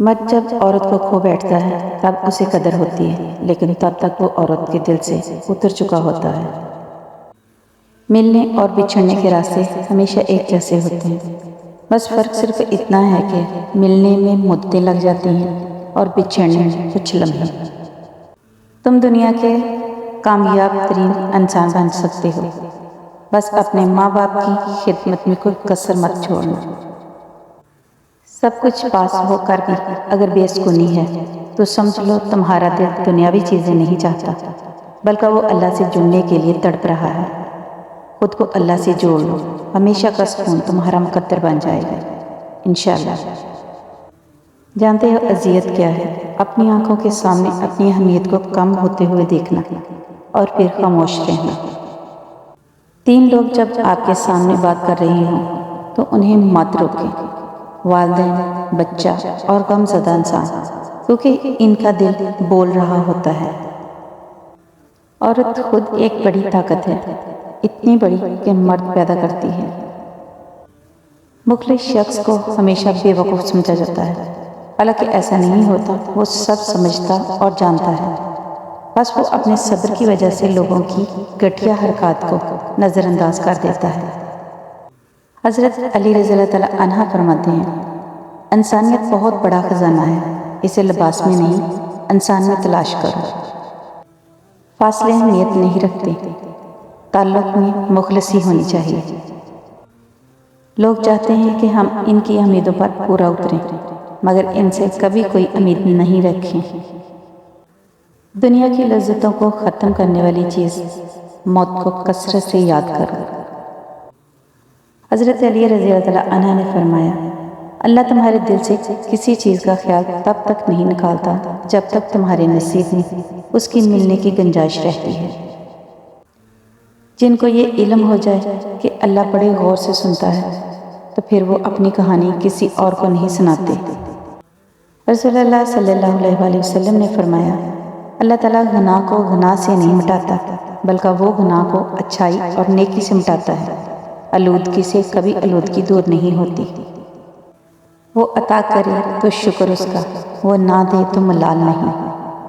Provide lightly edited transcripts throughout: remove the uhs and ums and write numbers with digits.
مرد جب عورت کو کھو بیٹھتا ہے تب اسے قدر ہوتی ہے، لیکن تب تک وہ عورت کے دل سے اتر چکا ہوتا ہے۔ ملنے اور بچھڑنے کے راستے ہمیشہ ایک جیسے ہوتے ہیں، بس فرق صرف اتنا ہے کہ ملنے میں مدتیں لگ جاتی ہیں اور بچھڑنے میں کچھ لمحے۔ تم دنیا کے کامیاب ترین انسان بن سکتے ہو، بس اپنے ماں باپ کی خدمت میں کوئی کسر مت چھوڑنا۔ سب کچھ پاس ہو کر بھی اگر بے سکونی ہے تو سمجھ لو تمہارا دل دنیاوی چیزیں نہیں چاہتا، بلکہ وہ اللہ سے جڑنے کے لیے تڑپ رہا ہے۔ خود کو اللہ سے جوڑ لو، ہمیشہ کا سکون تمہارا مقدر بن جائے گا انشاءاللہ۔ جانتے ہو اذیت کیا ہے؟ اپنی آنکھوں کے سامنے اپنی اہمیت کو کم ہوتے ہوئے دیکھنا اور پھر خاموش رہنا۔ 3 لوگ جب آپ کے سامنے بات کر رہے ہوں تو انہیں مت روکیں، والدین، بچہ اور غم زدہ انسان، کیونکہ ان کا دل بول رہا ہوتا ہے۔ عورت خود ایک بڑی طاقت ہے، اتنی بڑی کہ مرد پیدا کرتی ہے۔ مخلص شخص کو ہمیشہ بے وقوف سمجھا جاتا ہے، حالانکہ ایسا نہیں ہوتا، وہ سب سمجھتا اور جانتا ہے، بس وہ اپنے صبر کی وجہ سے لوگوں کی گھٹیا حرکات کو نظر انداز کر دیتا ہے۔ حضرت علی رضی اللہ تعالیٰ عنہ فرماتے ہیں، انسانیت بہت بڑا خزانہ ہے، اسے لباس میں نہیں انسان میں تلاش کرو۔ فاصلے اہمیت نہیں رکھتے، تعلق میں مخلصی ہونی چاہیے۔ لوگ چاہتے ہیں کہ ہم ان کی امیدوں پر پورا اتریں، مگر ان سے کبھی کوئی امید نہیں رکھیں۔ دنیا کی لذتوں کو ختم کرنے والی چیز موت کو کثرت سے یاد کرو۔ حضرت علی رضی اللہ عنہ نے فرمایا، اللہ تمہارے دل سے کسی چیز کا خیال تب تک نہیں نکالتا جب تک تمہارے نصیب میں اس کی ملنے کی گنجائش رہتی ہے۔ جن کو یہ علم ہو جائے کہ اللہ بڑے غور سے سنتا ہے تو پھر وہ اپنی کہانی کسی اور کو نہیں سناتے۔ رسول اللہ صلی اللہ علیہ وآلہ وسلم نے فرمایا، اللہ تعالیٰ گناہ کو گناہ سے نہیں مٹاتا، بلکہ وہ گناہ کو اچھائی اور نیکی سے مٹاتا ہے۔ آلودگی سے کبھی آلودگی دور نہیں ہوتی۔ وہ عطا کرے تو شکر اس کا، وہ نہ دے تو ملال نہیں۔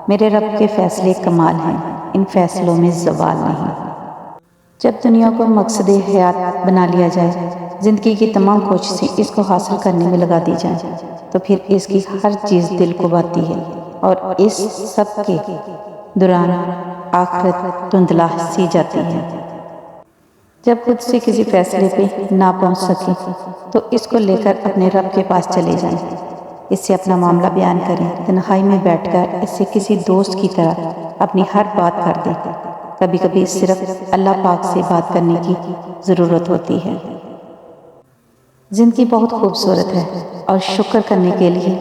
میرے رب کے فیصلے کمال ہیں، ان فیصلوں میں زوال نہیں۔ جب دنیا کو مقصد حیات بنا لیا جائے، زندگی کی تمام کوششیں اس کو حاصل کرنے میں لگا دی جائیں، تو پھر اس کی ہر چیز دل کو باتی ہے، اور اس سب کے دوران آخرت دھندلا سی جاتی ہے۔ جب خود سے کسی فیصلے پہ نہ پہنچ سکیں تو اس کو لے کر اپنے رب کے پاس چلے جائیں، اس سے اپنا معاملہ بیان کریں، تنہائی میں بیٹھ کر اس سے کسی دوست کی طرح اپنی ہر بات کر دیں۔ کبھی کبھی صرف اللہ پاک سے بات کرنے کی ضرورت ہوتی ہے۔ زندگی بہت خوبصورت ہے، اور شکر کرنے کے لیے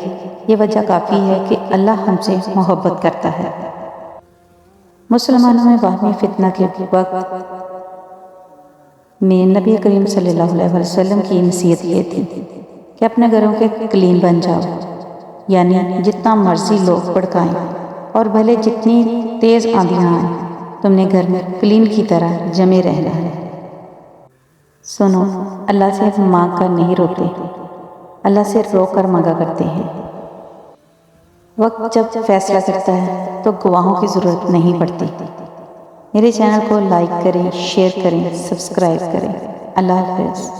یہ وجہ کافی ہے کہ اللہ ہم سے محبت کرتا ہے۔ مسلمانوں میں باہمی فتنہ کے وقت میں نبی کریم صلی اللہ علیہ وسلم کی نصیحت یہ تھی کہ اپنے گھروں کے کلین بن جاؤ، یعنی جتنا مرضی لوگ بھڑکائیں اور بھلے جتنی تیز آندھیاں آئیں، تم نے گھر میں کلین کی طرح جمے رہنا ہے۔ سنو، اللہ سے مانگ کر نہیں روتے، اللہ سے رو کر مانگا کرتے ہیں۔ وقت جب فیصلہ کرتا ہے تو گواہوں کی ضرورت نہیں پڑتی۔ میرے چینل کو لائک کریں، شیئر کریں، سبسکرائب کریں۔ اللہ حافظ۔